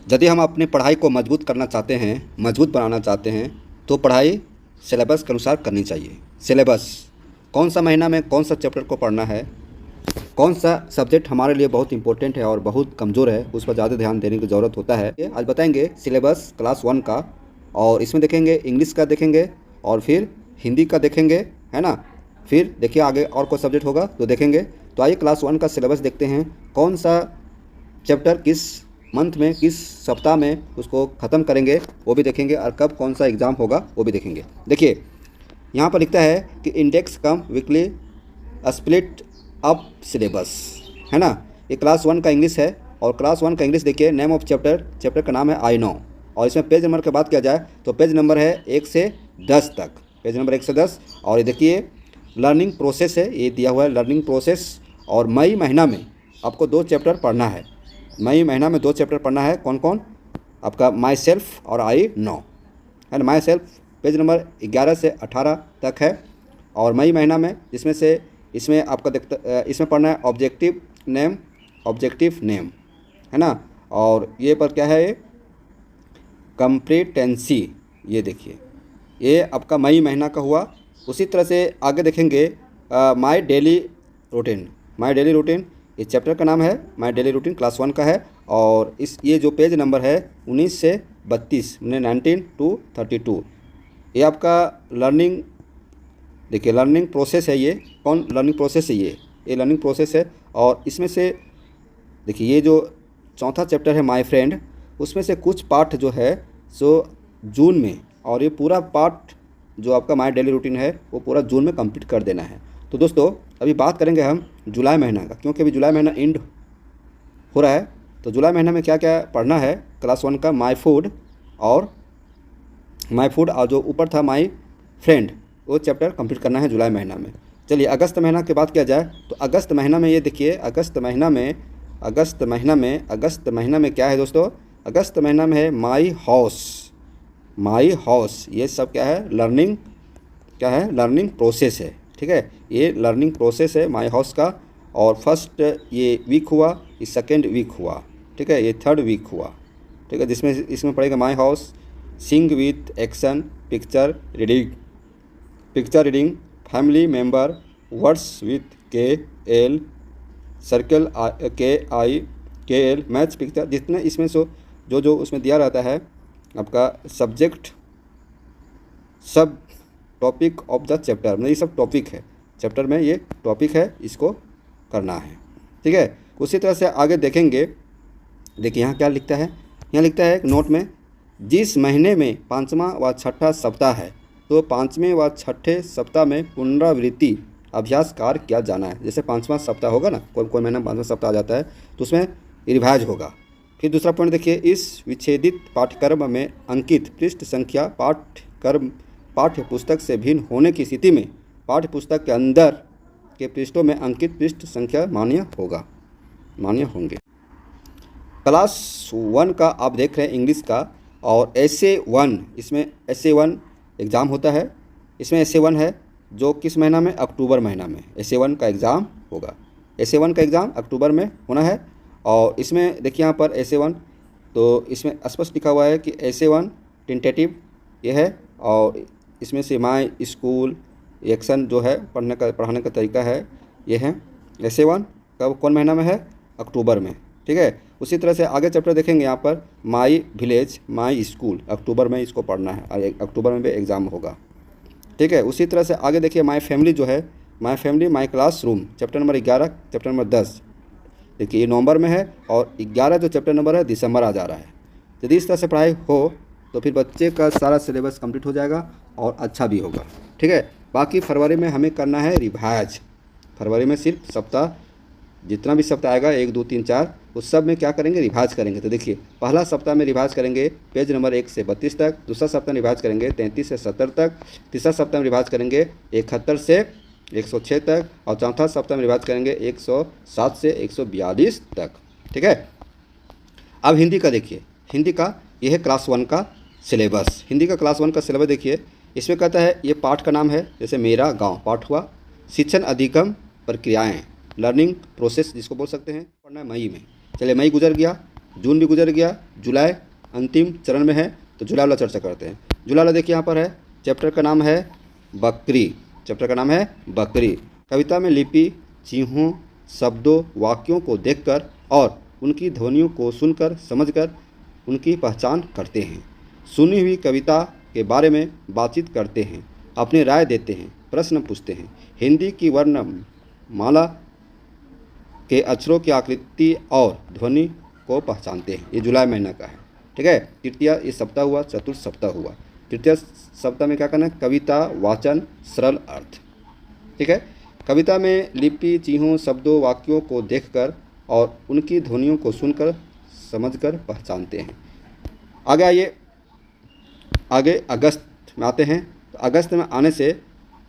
यदि हम अपनी पढ़ाई को मजबूत करना चाहते हैं, मजबूत बनाना चाहते हैं, तो पढ़ाई सिलेबस के अनुसार करनी चाहिए। सिलेबस कौन सा महीना में कौन सा चैप्टर को पढ़ना है, कौन सा सब्जेक्ट हमारे लिए बहुत इंपॉर्टेंट है और बहुत कमज़ोर है, उस पर ज़्यादा ध्यान देने की ज़रूरत होता है। आज बताएंगे सिलेबस क्लास 1 का, और इसमें देखेंगे इंग्लिश का देखेंगे और फिर हिंदी का देखेंगे, है ना। फिर देखिए आगे और कोई सब्जेक्ट होगा तो देखेंगे। तो आइए क्लास 1 का सिलेबस देखते हैं, कौन सा चैप्टर किस मंथ में किस सप्ताह में उसको ख़त्म करेंगे वो भी देखेंगे, और कब कौन सा एग्ज़ाम होगा वो भी देखेंगे। देखिए यहाँ पर लिखता है कि इंडेक्स कम वीकली स्प्लिट अप सिलेबस, है ना। ये क्लास 1 का इंग्लिश है, और क्लास 1 का इंग्लिश देखिए, नेम ऑफ चैप्टर का नाम है आई नो, और इसमें पेज नंबर की बात किया जाए तो पेज नंबर है 1 से 10 तक, पेज नंबर 1 से 10। और ये देखिए लर्निंग प्रोसेस है, ये दिया हुआ है लर्निंग प्रोसेस। और मई महीना में आपको 2 चैप्टर पढ़ना है, मई महीना में 2 चैप्टर पढ़ना है। कौन कौन? आपका माई सेल्फ और आई नो, है ना। माई सेल्फ पेज नंबर 11 से 18 तक है। और मई महीना में जिसमें से इसमें आपका इसमें पढ़ना है ऑब्जेक्टिव नेम, है ना। और ये पर क्या है, कम्प्रीटेंसी, ये देखिए ये आपका मई महीना का हुआ। उसी तरह से आगे देखेंगे माई डेली रूटीन, इस चैप्टर का नाम है माई डेली रूटीन, क्लास 1 का है। और ये जो पेज नंबर है 19 से 32, 19 to 32, ये आपका लर्निंग, देखिए लर्निंग प्रोसेस है। ये कौन लर्निंग प्रोसेस है? ये लर्निंग प्रोसेस है। और इसमें से देखिए ये जो चौथा चैप्टर है माय फ्रेंड, उसमें से कुछ पार्ट जो है सो जून में, और ये पूरा पार्ट जो आपका माय डेली रूटीन है वो पूरा जून में कंप्लीट कर देना है। तो दोस्तों अभी बात करेंगे हम जुलाई महीना का, क्योंकि अभी जुलाई महीना एंड हो रहा है। तो जुलाई महीना में क्या क्या पढ़ना है? क्लास 1 का माय फूड और जो ऊपर था माय फ्रेंड, वो चैप्टर कंप्लीट करना है जुलाई महीना में। चलिए अगस्त महीना की बात किया जाए तो अगस्त महीना में ये देखिए, अगस्त महीना में क्या है दोस्तों? अगस्त महीना में है माई हाउस। ये सब क्या है? लर्निंग प्रोसेस है, ठीक है। ये लर्निंग प्रोसेस है माई हाउस का। और फर्स्ट ये वीक हुआ, ये सेकेंड वीक हुआ, ठीक है, ये थर्ड वीक हुआ, ठीक है। इसमें पढ़ेगा my house, Singh with action, picture reading, family member, words with KL, circle KIKL, maths picture, जितने इसमें जो उसमें दिया रहता है आपका सब्जेक्ट, सब टॉपिक ऑफ द चैप्टर, मतलब ये सब टॉपिक है चैप्टर में, ये टॉपिक है, इसको करना है, ठीक है। उसी तरह से आगे देखेंगे। देखिए यहाँ क्या लिखता है, यहाँ लिखता है नोट में, जिस महीने में 5वां व 6ठा सप्ताह है तो 5वें व 6ठे सप्ताह में पुनरावृत्ति अभ्यास कार्य किया जाना है। जैसे 5वां सप्ताह होगा ना, कोई महीना 5वां सप्ताह आ जाता है तो उसमें रिवाइज होगा। फिर दूसरा पॉइंट देखिए, इस विच्छेदित पाठ्यक्रम में अंकित पृष्ठ संख्या पाठ्य पुस्तक से भिन्न होने की स्थिति में पाठ्य पुस्तक के अंदर के पृष्ठों में अंकित पृष्ठ संख्या मान्य होंगे। क्लास 1 का आप देख रहे हैं इंग्लिश का, और SA1, इसमें SA1 एग्ज़ाम होता है। इसमें SA1 है जो किस महीना में? अक्टूबर महीना में SA1 का एग्ज़ाम होगा। SA1 का एग्ज़ाम अक्टूबर में होना है। और इसमें देखिए यहाँ पर SA1, तो इसमें स्पष्ट लिखा हुआ है कि SA1 टेंटेटिव ये है, और इसमें से माय स्कूल एक्शन जो है पढ़ाने का तरीका है, ये है। SA1 कब कौन महीना में है? अक्टूबर में, ठीक है। उसी तरह से आगे चैप्टर देखेंगे यहाँ पर माई विलेज माई स्कूल, अक्टूबर में इसको पढ़ना है, और अक्टूबर में भी एग्ज़ाम होगा, ठीक है। उसी तरह से आगे देखिए माई फैमिली जो है, my family my class room, chapter number 11, chapter number 10, देखिए ये नवंबर में है, और 11 जो चैप्टर नंबर है दिसंबर आ जा रहा है। यदि इस तरह से पढ़ाई हो तो फिर बच्चे का सारा सिलेबस कंप्लीट हो जाएगा और अच्छा भी होगा, ठीक है। बाकी फरवरी में हमें करना है रिवाइज। फरवरी में सिर्फ सप्ताह, जितना भी सप्ताह आएगा 1 2 3 4, उस सब में क्या करेंगे? रिवाइज करेंगे। तो देखिए पहला सप्ताह में रिवाइज करेंगे पेज नंबर 1 से 32 तक, दूसरा सप्ताह में रिवाइज करेंगे 33 से 70 तक, तीसरा सप्ताह में रिवाइज करेंगे 71 से 106 तक, और चौथा सप्ताह में रिवाइज करेंगे 107 से 142 तक, ठीक है। अब हिंदी का देखिए, हिंदी का यह है क्लास 1 का सिलेबस। हिंदी का क्लास 1 का सिलेबस देखिए, इसमें कहता है ये पाठ का नाम है, जैसे मेरा गाँव पाठ हुआ, शिक्षण अधिगम प्रक्रियाएँ, लर्निंग प्रोसेस जिसको बोल सकते हैं, पढ़ना है मई में। चलिए मई गुजर गया, जून भी गुजर गया, जुलाई अंतिम चरण में है, तो जुलाई वाला चर्चा करते हैं। जुलाई वाला देखिए यहाँ पर है, चैप्टर का नाम है बकरी। चैप्टर का नाम है बकरी। कविता में लिपि, चिन्हों, शब्दों, वाक्यों को देखकर और उनकी ध्वनियों को सुनकर समझकर उनकी पहचान करते हैं। सुनी हुई कविता के बारे में बातचीत करते हैं, अपनी राय देते हैं, प्रश्न पूछते हैं। हिंदी की वर्णमाला के अक्षरों की आकृति और ध्वनि को पहचानते हैं। ये जुलाई महीना का है, ठीक है। तृतीय ये सप्ताह हुआ, चतुर्थ सप्ताह हुआ। तृतीय सप्ताह में क्या करना है? कविता, वाचन, सरल अर्थ, ठीक है। कविता में लिपि, चिन्हों, शब्दों, वाक्यों को देखकर और उनकी ध्वनियों को सुनकर समझकर पहचानते हैं। आगे आइए, आगे अगस्त में आते हैं। तो अगस्त में आने से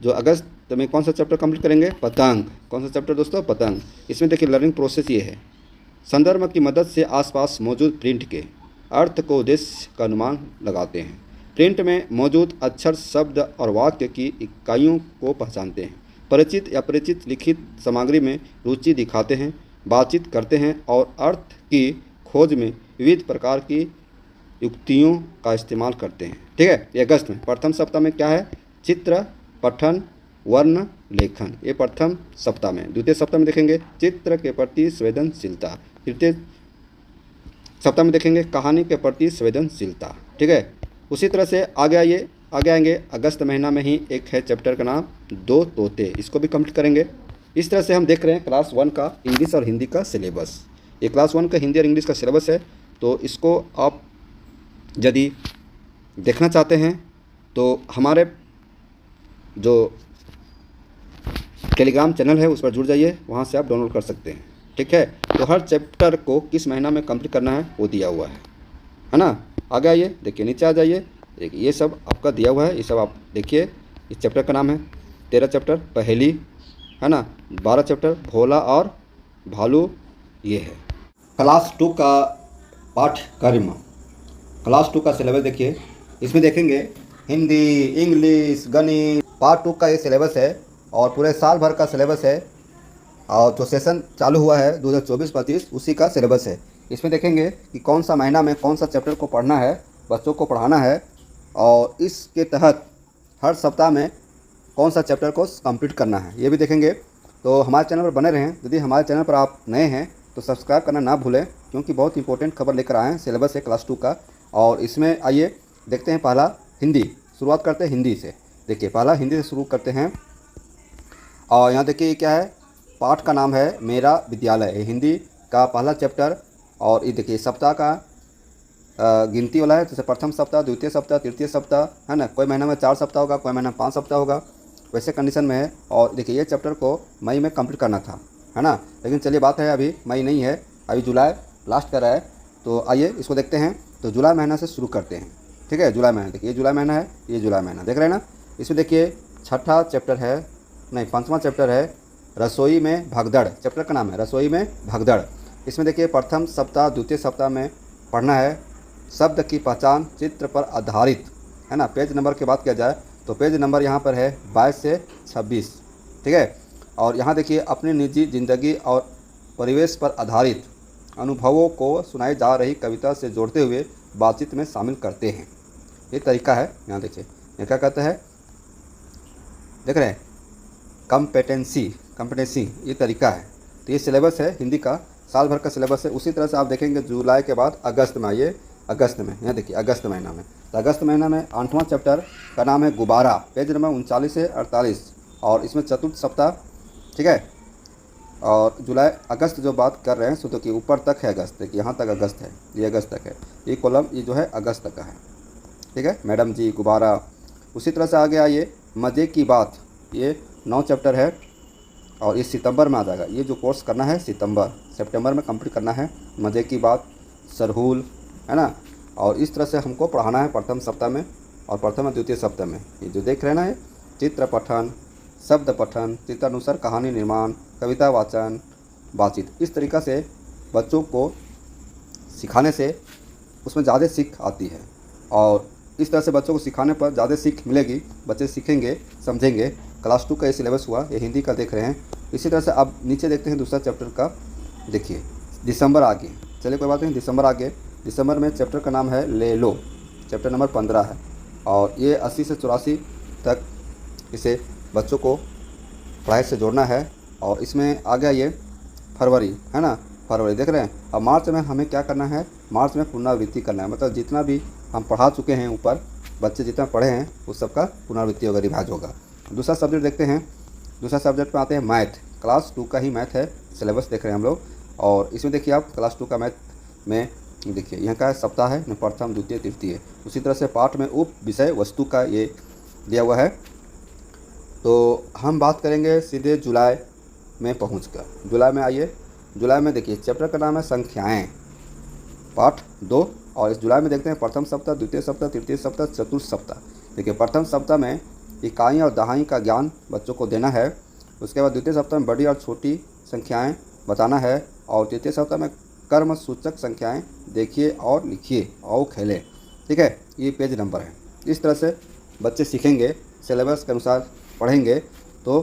जो अगस्त में कौन सा चैप्टर कंप्लीट करेंगे? पतंग। कौन सा चैप्टर दोस्तों? पतंग। इसमें देखिए लर्निंग प्रोसेस ये है, संदर्भ की मदद से आसपास मौजूद प्रिंट के अर्थ को उद्देश्य का अनुमान लगाते हैं। प्रिंट में मौजूद अक्षर, शब्द और वाक्य की इकाइयों को पहचानते हैं। परिचित या परिचित लिखित सामग्री में रुचि दिखाते हैं, बातचीत करते हैं और अर्थ की खोज में विविध प्रकार की युक्तियों का इस्तेमाल करते हैं, ठीक है। ये अगस्त में। प्रथम सप्ताह में क्या है? चित्र, पठन, वर्ण, लेखन। ये प्रथम सप्ताह में। द्वितीय सप्ताह में देखेंगे चित्र के प्रति संवेदनशीलता। तृतीय सप्ताह में देखेंगे कहानी के प्रति संवेदनशीलता, ठीक है। उसी तरह से आगे आइए, आगे आएंगे अगस्त महीना में ही एक है चैप्टर का नाम दो तोते, इसको भी कंप्लीट करेंगे। इस तरह से हम देख रहे हैं क्लास 1 का इंग्लिश और हिंदी का सिलेबस। ये क्लास 1 का हिंदी और इंग्लिश का सिलेबस है। तो इसको आप यदि देखना चाहते हैं तो हमारे जो टेलीग्राम चैनल है उस पर जुड़ जाइए, वहाँ से आप डाउनलोड कर सकते हैं, ठीक है। तो हर चैप्टर को किस महीना में कंप्लीट करना है वो दिया हुआ है ना। आगे आइए, देखिए नीचे आ जाइए, देखिए ये सब आपका दिया हुआ है, ये सब आप देखिए। इस चैप्टर का नाम है 13 चैप्टर पहेली, है ना। 12 चैप्टर भोला और भालू, ये है। क्लास 2 का पाठ्यक्रम, क्लास 2 का सिलेबस देखिए। इसमें देखेंगे हिंदी, इंग्लिश, गणित। पार्ट 2 का ये सिलेबस है और पूरे साल भर का सिलेबस है। और जो सेशन चालू हुआ है 2024-25 उसी का सिलेबस है। इसमें देखेंगे कि कौन सा महीना में कौन सा चैप्टर को पढ़ना है, बच्चों को पढ़ाना है, और इसके तहत हर सप्ताह में कौन सा चैप्टर को कंप्लीट करना है, ये भी देखेंगे। तो हमारे चैनल पर बने रहें। यदि हमारे चैनल पर आप नए हैं तो सब्सक्राइब करना ना भूलें, क्योंकि बहुत इंपॉर्टेंट खबर लेकर आए हैं। सिलेबस है क्लास 2 का। और इसमें आइए देखते हैं पहला हिंदी। शुरुआत करते हैं हिंदी से। देखिए पहला हिंदी से शुरू करते हैं। और यहाँ देखिए क्या है, पाठ का नाम है मेरा विद्यालय। हिंदी का पहला चैप्टर। और ये देखिए सप्ताह का गिनती वाला है, जैसे प्रथम सप्ताह, द्वितीय सप्ताह, तृतीय सप्ताह, है ना। कोई महीना में 4 सप्ताह होगा, कोई महीना में 5 सप्ताह होगा, वैसे कंडीशन में है। और देखिए ये चैप्टर को मई में कंप्लीट करना था, है ना। लेकिन चलिए बात है अभी मई नहीं है, अभी जुलाई लास्ट कर रहा है। तो आइए इसको देखते हैं। तो जुलाई महीना से शुरू करते हैं, ठीक है। जुलाई महीना देखिए, ये जुलाई महीना है, ये जुलाई महीना देख रहे हैं ना। इसमें देखिए छठा चैप्टर है, नहीं 5वां चैप्टर है रसोई में भगदड़। चैप्टर का नाम है रसोई में भगदड़। इसमें देखिए प्रथम सप्ताह, द्वितीय सप्ताह में पढ़ना है शब्द की पहचान चित्र पर आधारित, है ना। पेज नंबर की बात किया जाए तो पेज नंबर यहाँ पर है 22 से 26, ठीक है। और यहाँ देखिए अपनी निजी ज़िंदगी और परिवेश पर आधारित अनुभवों को सुनाई जा रही कविता से जोड़ते हुए बातचीत में शामिल करते हैं। ये तरीका है। यहाँ देखिए ये क्या कहते हैं, देख रहे हैं, कॉम्पिटेंसी, ये तरीका है। तो ये सिलेबस है हिंदी का, साल भर का सिलेबस है। उसी तरह से आप देखेंगे जुलाई के बाद अगस्त में आइए, अगस्त में यहाँ देखिए अगस्त महीना में। तो अगस्त महीना में 8वां चैप्टर का नाम है गुब्बारा, पेज नंबर 39 से 48। और इसमें चतुर्थ सप्ताह, ठीक है। और जुलाई अगस्त जो बात कर रहे हैं सो तो कि ऊपर तक है अगस्त, देखिए यहाँ तक अगस्त है, ये अगस्त तक है, ये कॉलम ये जो है अगस्त तक का है, ठीक है। मैडम जी गुब्बारा। उसी तरह से आगे आइए मज़े की बात, ये 9 चैप्टर है और ये सितंबर में आ जाएगा। ये जो कोर्स करना है सितंबर में कंप्लीट करना है। मज़े की बात, सरहुल, है ना। और इस तरह से हमको पढ़ाना है प्रथम सप्ताह में और प्रथम और द्वितीय सप्ताह में। ये जो देख रहे हैं ना, ये चित्र पठन, शब्द पठन, चित्रानुसार कहानी निर्माण, कविता वाचन, बातचीत। इस तरीक़ा से बच्चों को सिखाने से उसमें ज़्यादा सीख आती है। और इस तरह से बच्चों को सिखाने पर ज़्यादा सीख मिलेगी, बच्चे सीखेंगे, समझेंगे। क्लास 2 का ये सिलेबस हुआ, ये हिंदी का देख रहे हैं। इसी तरह से अब नीचे देखते हैं दूसरा चैप्टर का। देखिए दिसंबर आ गए, चलिए कोई बात नहीं, दिसंबर आ गए। दिसंबर में चैप्टर का नाम है ले लो, चैप्टर नंबर 15 है और ये 80 से 84 तक इसे बच्चों को पढ़ाई से जोड़ना है। और इसमें आ गया ये फरवरी, है ना, फरवरी देख रहे हैं। अब मार्च में हमें क्या करना है, मार्च में पुनरावृत्ति करना है, मतलब जितना भी हम पढ़ा चुके हैं ऊपर, बच्चे जितना पढ़े हैं उस सब का पुनरावृत्ति होगा, रिवाइज होगा। दूसरा सब्जेक्ट देखते हैं, दूसरा सब्जेक्ट में आते हैं मैथ। क्लास 2 का ही मैथ है, सिलेबस देख रहे हैं हम लोग। और इसमें देखिए आप क्लास 2 का मैथ में देखिए यहाँ का सप्ताह है, प्रथम द्वितीय तृतीय। उसी तरह से पाठ में उप विषय वस्तु का ये दिया हुआ है। तो हम बात करेंगे सीधे जुलाई में पहुँचकर। जुलाई में आइए, जुलाई में देखिए चैप्टर का नाम है संख्याएँ, पाठ 2। और इस जुलाई में देखते हैं प्रथम सप्ताह, द्वितीय सप्ताह, तृतीय सप्ताह, चतुर्थ सप्ताह। देखिए प्रथम सप्ताह में इकाई और दहाई का ज्ञान बच्चों को देना है। उसके बाद द्वितीय सप्ताह में बड़ी और छोटी संख्याएं बताना है। और तृतीय सप्ताह में कर्म सूचक संख्याएं देखिए और लिखिए और खेलें। ठीक है, ये पेज नंबर है। इस तरह से बच्चे सीखेंगे, सिलेबस के अनुसार पढ़ेंगे तो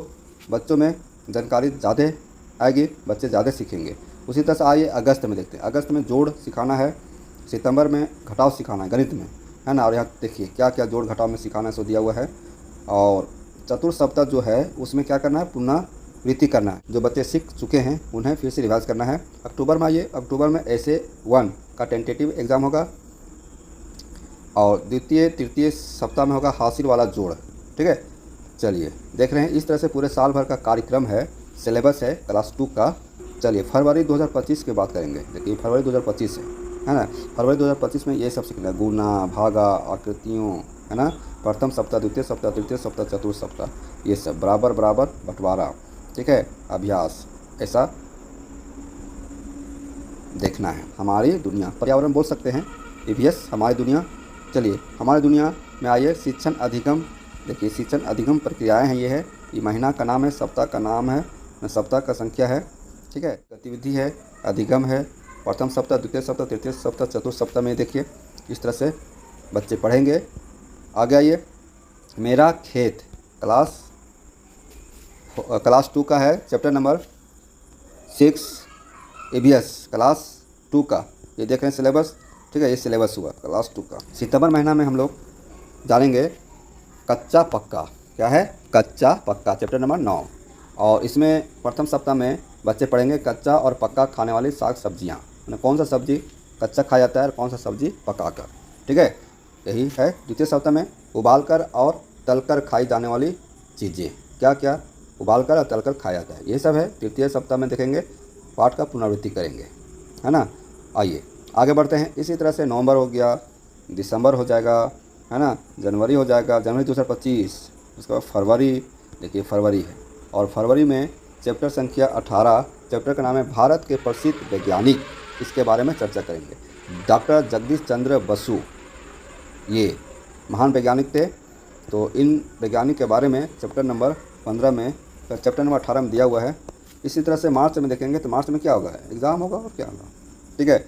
बच्चों में जानकारी ज़्यादा आएगी, बच्चे ज़्यादा सीखेंगे। उसी तरह से आइए अगस्त में देखते हैं। अगस्त में जोड़ सिखाना है, सितंबर में घटाव सिखाना है गणित में, है ना। और यहाँ देखिए क्या क्या जोड़ घटाव में सिखाना है सो दिया हुआ है। और चतुर्थ सप्ताह जो है उसमें क्या करना है, पुनरावृत्ति करना है। जो बच्चे सीख चुके हैं उन्हें फिर से रिवाइज करना है। अक्टूबर में आइए, अक्टूबर में ऐसे 1 का टेंटेटिव एग्ज़ाम होगा और द्वितीय तृतीय सप्ताह में होगा हासिल वाला जोड़। ठीक है, चलिए देख रहे हैं इस तरह से पूरे साल भर का कार्यक्रम है, सिलेबस है क्लास 2 का। चलिए फरवरी 2025 की बात करेंगे। देखिए फरवरी 2025 है ना, फरवरी 2025 में ये सब सीखना है, गुना, भागा, आकृतियों, है ना, प्रथम सप्ताह, द्वितीय सप्ताह, तृतीय सप्ताह, चतुर्थ सप्ताह, ये सब बराबर बराबर बंटवारा। ठीक है, अभ्यास, ऐसा देखना है। हमारी दुनिया, पर्यावरण बोल सकते हैं, ईवीएस हमारी दुनिया। चलिए हमारी दुनिया में आइए, शिक्षण अधिगम। देखिए शिक्षण अधिगम प्रक्रियाएं हैं, ये है, ये महीना का नाम है, सप्ताह का नाम है, सप्ताह का संख्या है। ठीक है, गतिविधि है, अधिगम है, प्रथम सप्ताह, द्वितीय सप्ताह, तृतीय सप्ताह, चतुर्थ सप्ताह में देखिए इस तरह से बच्चे पढ़ेंगे। आगे आइए, मेरा खेत क्लास 2 का है, चैप्टर नंबर 6 ईवीएस क्लास 2 का, ये देख रहे हैं सिलेबस। ठीक है, ये सिलेबस हुआ क्लास 2 का। सितंबर महीना में हम लोग जानेंगे कच्चा पक्का। क्या है, कच्चा पक्का, चैप्टर नंबर 9। और इसमें प्रथम सप्ताह में बच्चे पढ़ेंगे कच्चा और पक्का खाने वाली साग सब्जियाँ, कौन सा सब्जी कच्चा खाया जाता है और कौन सा सब्जी पका कर। ठीक है, यही है। द्वितीय सप्ताह में उबालकर और तलकर खाई जाने वाली चीज़ें, क्या क्या उबालकर और तलकर खाया जाता है, ये सब है। तृतीय सप्ताह में देखेंगे, पाठ का पुनरावृत्ति करेंगे, है ना। आइए आगे बढ़ते हैं। इसी तरह से नवंबर हो गया, दिसंबर हो जाएगा, है ना, जनवरी हो जाएगा, जनवरी 2025। उसके बाद फरवरी, देखिए फरवरी है और फरवरी में चैप्टर संख्या 18, चैप्टर का नाम है भारत के प्रसिद्ध वैज्ञानिक। इसके बारे में चर्चा करेंगे। डॉक्टर जगदीश चंद्र बसु, ये महान वैज्ञानिक थे। तो इन वैज्ञानिक के बारे में चैप्टर नंबर 15 में, चैप्टर नंबर 18 में दिया हुआ है। इसी तरह से मार्च में देखेंगे, तो मार्च में क्या होगा, एग्ज़ाम होगा और क्या होगा। ठीक है,